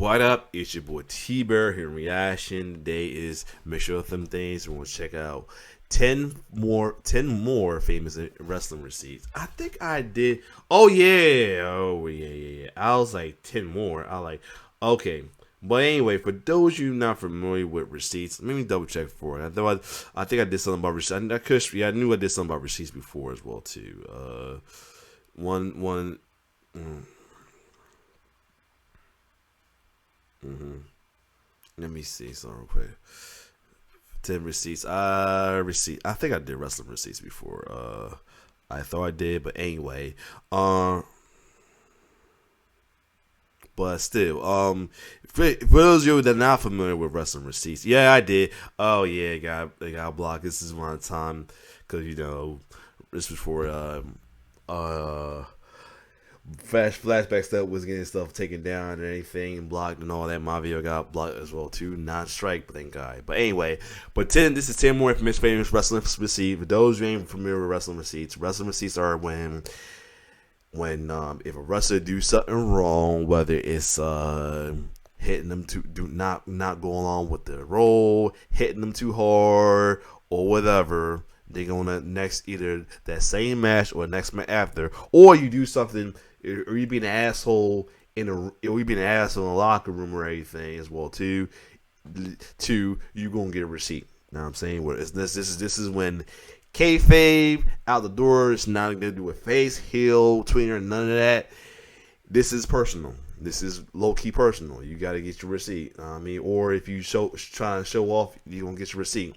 What up? It's your boy T-Bear here in Reaction. Today is Mixture of Them Things. We're going to check out 10 more famous wrestling receipts. I think I did. Oh yeah. I was like 10 more. Okay. But anyway, for those of you not familiar with receipts, let me double check for it. I think I did something about receipts. I knew I did something about receipts before as well too. Let me see something real quick. 10 receipts. I think I did wrestling receipts before. I thought I did, but anyway. But still, for those of you that are not familiar with wrestling receipts, yeah, I did. Oh yeah, they got blocked. This is one time because this was for flashback stuff was getting stuff taken down and anything and blocked and all that. My video got blocked as well too, non-strike, but thank God. But anyway, this is 10 more famous wrestling receipts. For those who ain't familiar with wrestling receipts are when if a wrestler do something wrong, whether it's hitting them not going along with the role, hitting them too hard or whatever, they gonna next either that same match or next match after, or you do something, or you be an asshole in the locker room or anything as well too. You gonna get a receipt. Know what I'm saying? This is when kayfabe out the door. It's not gonna do a face, heel, tweener, none of that. This is personal. This is low key personal. You gotta get your receipt. Or if you try and show off, you gonna get your receipt.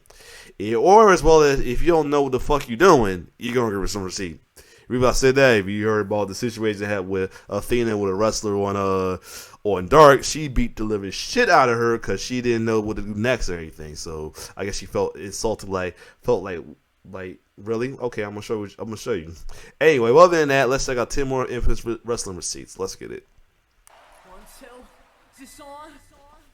Or as well as if you don't know what the fuck you doing, you're gonna get some receipt. Remember I said that. If you heard about the situation I had with Athena with a wrestler on Dark, she beat the living shit out of her because she didn't know what to do next or anything. So I guess she felt insulted, felt like really? Okay, I'm gonna show you. Anyway, well than that, let's check out 10 more infamous wrestling receipts. Let's get it.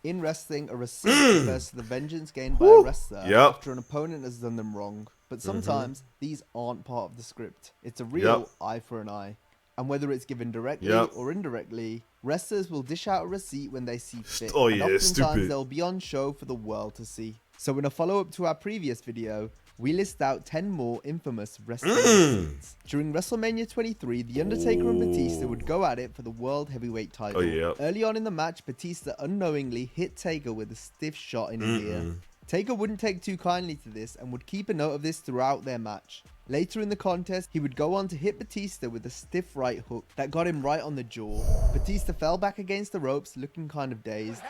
In wrestling, a receipt refers to the vengeance gained by a wrestler after an opponent has done them wrong. But sometimes these aren't part of the script. It's a real eye for an eye. And whether it's given directly or indirectly, wrestlers will dish out a receipt when they see fit. Oh and yeah, oftentimes stupid. they'll be on show for the world to see. So in a follow-up to our previous video, we list out 10 more infamous wrestling receipts. During WrestleMania 23, The Undertaker and Batista would go at it for the World Heavyweight title. Early on in the match, Batista unknowingly hit Taker with a stiff shot in his ear. Taker wouldn't take too kindly to this and would keep a note of this throughout their match. Later in the contest, he would go on to hit Batista with a stiff right hook that got him right on the jaw. Batista fell back against the ropes looking kind of dazed.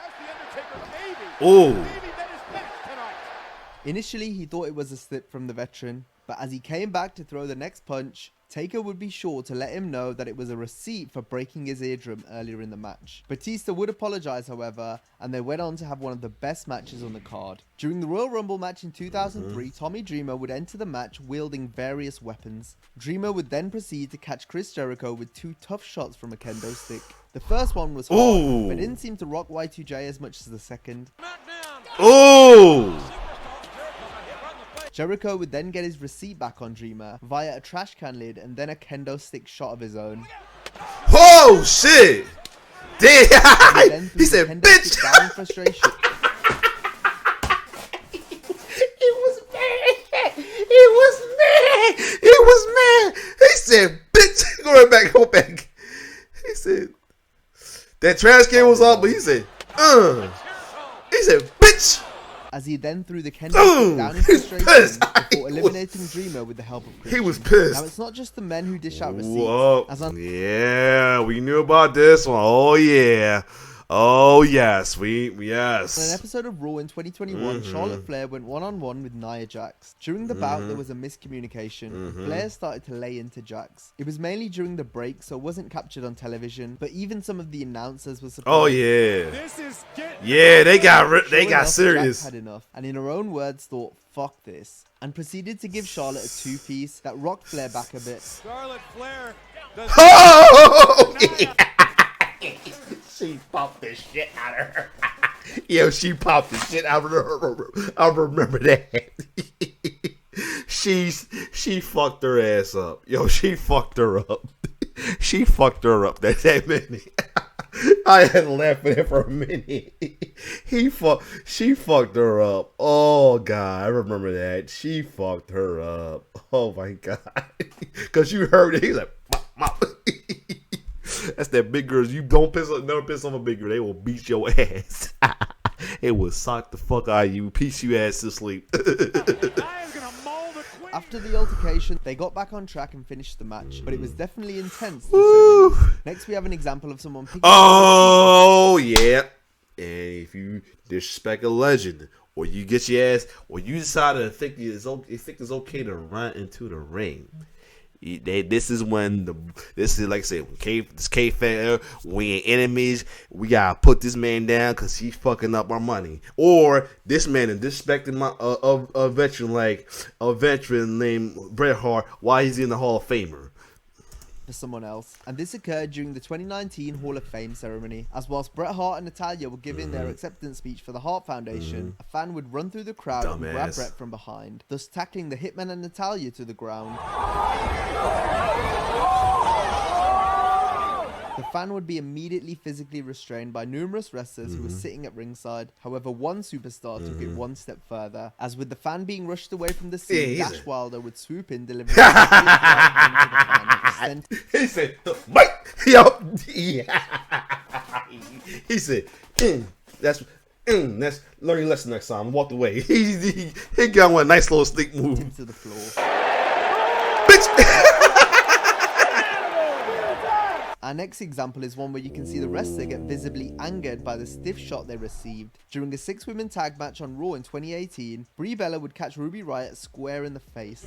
Initially, he thought it was a slip from the veteran, but as he came back to throw the next punch, Taker would be sure to let him know that it was a receipt for breaking his eardrum earlier in the match. Batista would apologize, however, and they went on to have one of the best matches on the card. During the Royal Rumble match in 2003, Tommy Dreamer would enter the match wielding various weapons. Dreamer would then proceed to catch Chris Jericho with 2 tough shots from a kendo stick. The first one was hard, but didn't seem to rock Y2J as much as the second. Jericho would then get his receipt back on Dreamer via a trash can lid and then a kendo stick shot of his own. Oh shit! Damn! He said, "Bitch!" Down in frustration. He was mad. He said, "Bitch!" Go back. He said, that trash can was up, but he said, He said, "Bitch!" As he then threw the kendo stick down in frustration before eliminating Dreamer with the help of Christian. He was pissed. Now it's not just the men who dish out receipts. Yeah, we knew about this one. Oh yeah. Oh yes, yes. On an episode of Raw in 2021, Charlotte Flair went one-on-one with Nia Jax. During the bout, there was a miscommunication. Flair started to lay into Jax. It was mainly during the break, so it wasn't captured on television. But even some of the announcers were surprised. Oh yeah. Yeah, they got serious. Jax had enough, and in her own words, thought, "Fuck this," and proceeded to give Charlotte a 2-piece that rocked Flair back a bit. Charlotte Flair. Oh yeah. She popped the shit out of her. Yo, she popped the shit out of her. I remember that. She fucked her ass up. Yo, she fucked her up. She fucked her up that minute. I had to laugh at it for a minute. She fucked her up. Oh god, I remember that. She fucked her up. Oh my god. Cause you heard it. He's like, mop, mop. That's that big girl. You don't never piss off a big girl. They will beat your ass. It will sock the fuck out of you, piece your ass to sleep. After the altercation, they got back on track and finished the match, but it was definitely intense. Next, we have an example of someone picking Oh, yeah. And if you disrespect a legend, or you get your ass, or you decide to think it's okay to run into the ring, this is like I said, this K-Fan, we ain't enemies. We gotta put this man down because he's fucking up our money. Or this man is disrespecting a veteran named Bret Hart while he's in the Hall of Famer. For someone else, and this occurred during the 2019 Hall of Fame ceremony. As whilst Bret Hart and Natalya were giving their acceptance speech for the Hart Foundation, a fan would run through the crowd and grab Bret from behind, thus tackling the Hitman and Natalya to the ground. The fan would be immediately physically restrained by numerous wrestlers who were sitting at ringside. However, one superstar took it one step further, as with the fan being rushed away from the scene, Dash Wilder would swoop in, delivering a fan. He said, "Mike, yo," he said, "That's learning lesson next time." Walked away. He got one nice little stick move into the floor. Bitch. Our next example is one where you can see the wrestler get visibly angered by the stiff shot they received. During a 6-women tag match on Raw in 2018, Brie Bella would catch Ruby Riott square in the face.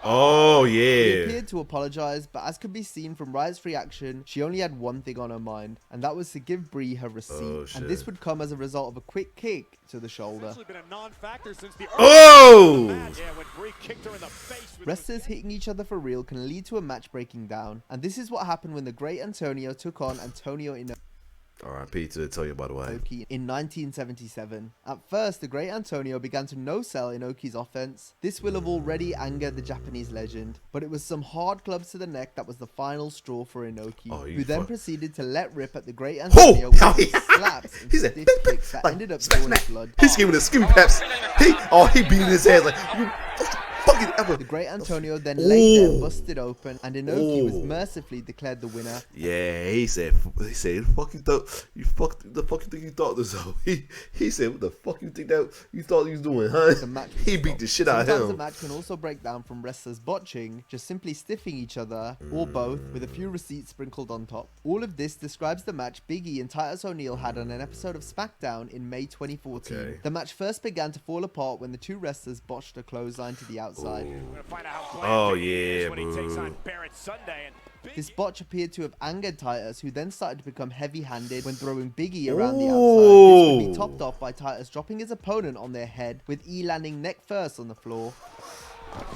Oh, yeah. She appeared to apologize, but as could be seen from Riot's reaction, she only had one thing on her mind, and that was to give Brie her receipt. And this would come as a result of a quick kick to the shoulder. Oh! Wrestlers hitting each other for real can lead to a match breaking down, and this is what happened when the Great Antonio took on Antonio Inoki. R.I.P. to Antonio, by the way. In 1977. At first, the Great Antonio began to no-sell Inoki's offense. This will have already angered the Japanese legend, but it was some hard clubs to the neck that was the final straw for Inoki, who then proceeded to let rip at the Great Antonio with slaps and stiff kicks that ended up drawing blood. He's giving the skinny peps. He beating his head like, you fucking ever. The Great Antonio then laid there, busted open, and Inoki was mercifully declared the winner. Yeah, he said, the fuck you thought you thought this out. He said, what the fuck you think that you thought he was doing, huh? He beat the shit out of him. Sometimes the match can also break down from wrestlers botching, just simply stiffing each other, or both, with a few receipts sprinkled on top. All of this describes the match Big E and Titus O'Neil had on an episode of SmackDown in May 2014. Okay. The match first began to fall apart when the two wrestlers botched a clothesline to the outside. Oh yeah, boo. This botch appeared to have angered Titus, who then started to become heavy-handed when throwing Big E around the outside. This would be topped off by Titus dropping his opponent on their head, with E landing neck first on the floor.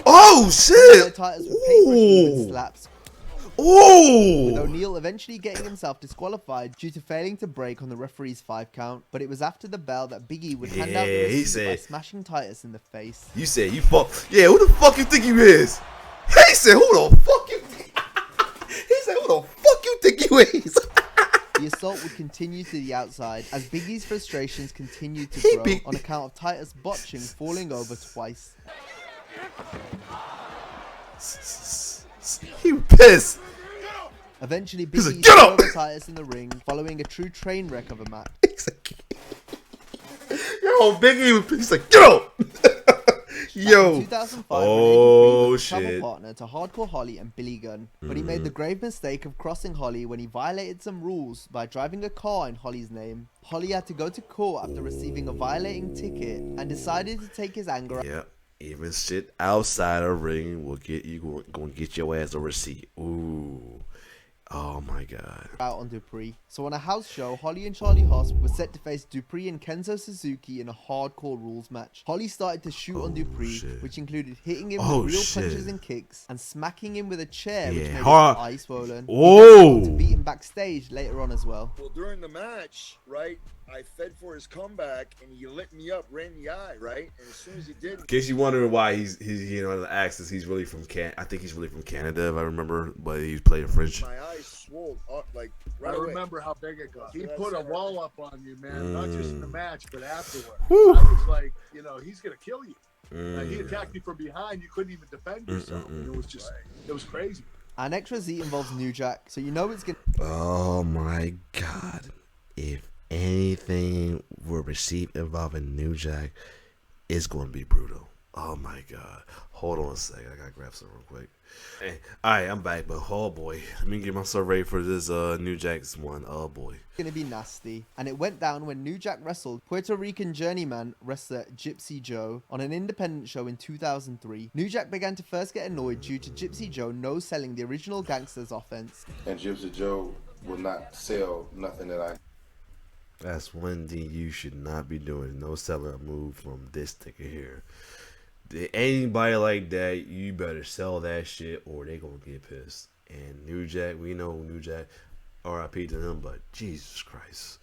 Oh shit! Titus would paintbrush with slaps. Ooh. With O'Neil eventually getting himself disqualified due to failing to break on the referee's 5 count, but it was after the bell that Big E would hand out the receipt by smashing Titus in the face. You said you fuck. Yeah, who the fuck you think you is? He said, who the fuck you? He said, who the fuck you think you is? The assault would continue to the outside as Big E's frustrations continued to grow on account of Titus botching, falling over twice. He was pissed. Eventually, Big E threw over Titus in the ring, following a true train wreck of a match. Yo, Big E was pissed. He's like, get up! Yo. In 2005, oh was shit. Travel partner to Hardcore Holly and Billy Gunn, but he made the grave mistake of crossing Holly when he violated some rules by driving a car in Holly's name. Holly had to go to court after receiving a violating ticket and decided to take his anger out. Yeah. Even shit outside a ring will get you going to get your ass a receipt. Ooh. Oh my god. Out on Dupree. So on a house show, Holly and Charlie Haas were set to face Dupree and Kenzo Suzuki in a hardcore rules match. Holly started to shoot on Dupree, which included hitting him with real punches and kicks and smacking him with a chair, which made his eye swollen. To beat him backstage later on as well. Well, during the match, right, I fed for his comeback and he lit me up right in the eye, right? And as soon as he did, in case you're wondering why he's you know the accents, he's really from I think he's really from Canada if I remember, but he's playing French. My eye swole up like I right away. remember how big it got. He That's put a right. wall up on you, man. Not just in the match, but afterward. Whew. I was like, you know, he's gonna kill you. He attacked you from behind. You couldn't even defend yourself. And it was just, it was crazy. Our next receipt involves New Jack, so you know it's gonna. Oh my God! If anything were received involving New Jack, it's going to be brutal. Oh my God! Hold on a second. I gotta grab some real quick. Hey, all right, I'm back, but oh boy, let me get myself ready for this New Jack's one. Oh boy. Going to be nasty, and it went down when New Jack wrestled Puerto Rican journeyman wrestler Gypsy Joe on an independent show in 2003. New Jack began to first get annoyed due to Gypsy Joe no-selling the original Gangsters offense. And Gypsy Joe will not sell nothing that I. That's one thing you should not be doing. No selling a move from this nigga here. Anybody like that, you better sell that shit or they gonna get pissed. And New Jack, we know New Jack, RIP to him, but Jesus Christ.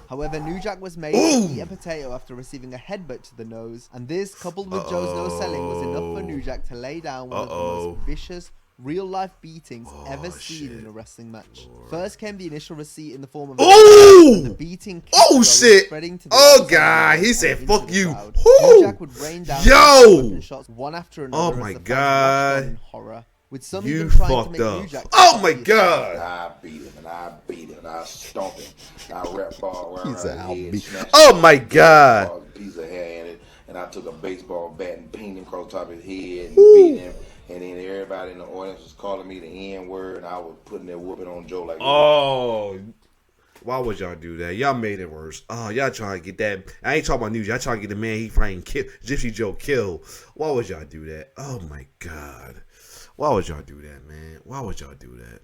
However, New Jack was made to eat a potato after receiving a headbutt to the nose, and this, coupled with Joe's no selling, was enough for New Jack to lay down one of the most vicious real-life beatings ever seen in a wrestling match. Lord. First came the initial receipt in the form of the beating. Shit! Oh God! He said, "Fuck you!" New Jack would rain down weapon shots one after another. Oh my as the fans God! watched on in horror. With some You even trying to fucked make up. New Jack Oh my God! I beat him and I beat him and I stomp him. I rap ball around his head. snatched Oh my God! a piece of hair in it, and I took a baseball bat and pinged him across the top of his head and beat him. And then everybody in the audience was calling me the N-word, and I was putting that whooping on Joe like. Oh, why would y'all do that? Y'all made it worse. Oh, y'all trying to get that. I ain't talking about news. Y'all trying to get the man he fucking killed, Gypsy Joe killed. Why would y'all do that? Oh my God. Why would y'all do that, man? Why would y'all do that?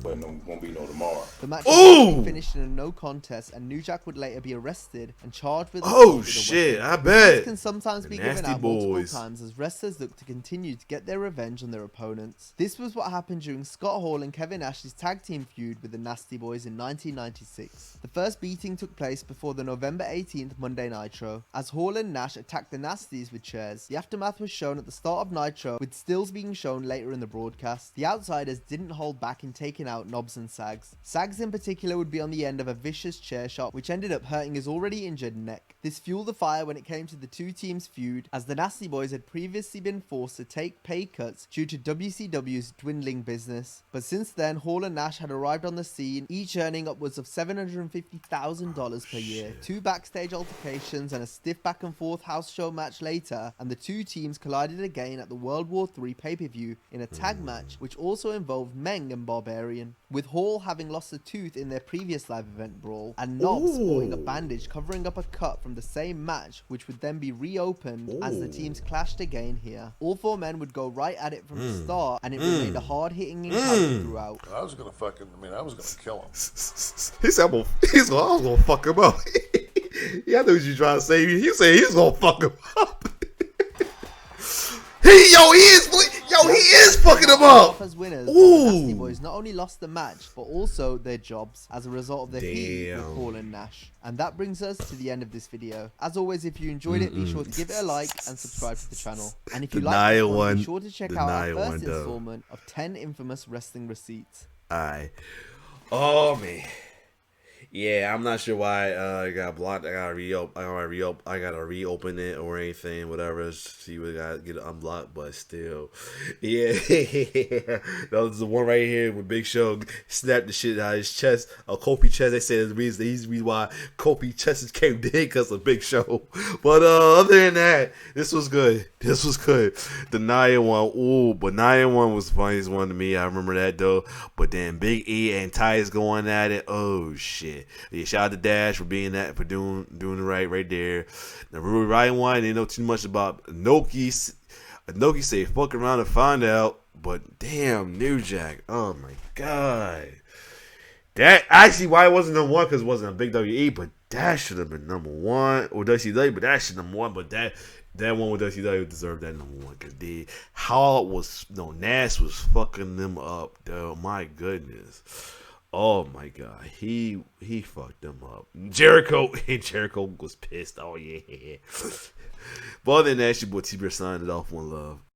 But no, won't be no tomorrow. The match was finished in a no contest, and New Jack would later be arrested and charged with assault with a shit! weapon. I bet. This can sometimes be given Nasty out multiple boys. times as wrestlers look to continue to get their revenge on their opponents. This was what happened during Scott Hall and Kevin Nash's tag team feud with the Nasty Boys in 1996. The first beating took place before the November 18th Monday Nitro, as Hall and Nash attacked the Nasties with chairs. The aftermath was shown at the start of Nitro, with stills being shown later in the broadcast. The Outsiders didn't hold back in taking out Knobs and Sags. Sags in particular would be on the end of a vicious chair shot, which ended up hurting his already injured neck. This fueled the fire when it came to the two teams' feud, as the Nasty Boys had previously been forced to take pay cuts due to WCW's dwindling business. But since then, Hall and Nash had arrived on the scene, each earning upwards of $750,000 per year. Two backstage altercations and a stiff back and forth house show match later, and the two teams collided again at the World War III pay-per-view in a tag match, which also involved Meng and Barbarian, with Hall having lost a tooth in their previous live event brawl, and Knobbs sporting a bandage covering up a cut from the same match, which would then be reopened as the teams clashed again here. All four men would go right at it from the start, and it remained a hard-hitting encounter throughout. I was gonna kill him. He said, I was gonna fuck him up. Yeah, I know what you trying to say. He said he's gonna fuck him up. He is fucking him up. As winners, the Nasty Boys not only lost the match, but also their jobs as a result of their feud with Hall and Nash. And that brings us to the end of this video. As always, if you enjoyed it, be sure to give it a like and subscribe to the channel. And if you like this one, be sure to check out our first installment of 10 infamous wrestling receipts. Alright. Oh man. Yeah, I'm not sure why I got blocked. I gotta reopen it or anything, whatever. See what I gotta get it unblocked, but still, yeah. That was the one right here with Big Show snapped the shit out of his chest, Kofi chest. They said the reason why Kofi chest came dead because of Big Show. But other than that, this was good. The Nia one, but Nia one was the funniest one to me. I remember that though. But then Big E and Titus going at it. Oh shit. Yeah, shout out to Dash for being that, for doing the right there. The Riot one, they know too much about Inoki. Inoki say fuck around and find out, but damn, New Jack, oh my god, that actually why it wasn't number one, because it wasn't a big WE, but that should have been number one, or WCW, but that should have been number one, but that one with WCW deserved that number one, because Nash was fucking them up, though. My goodness. Oh my god, he fucked them up. Jericho was pissed. Oh yeah. But other than that, your boy T-Bear signed it off. One love.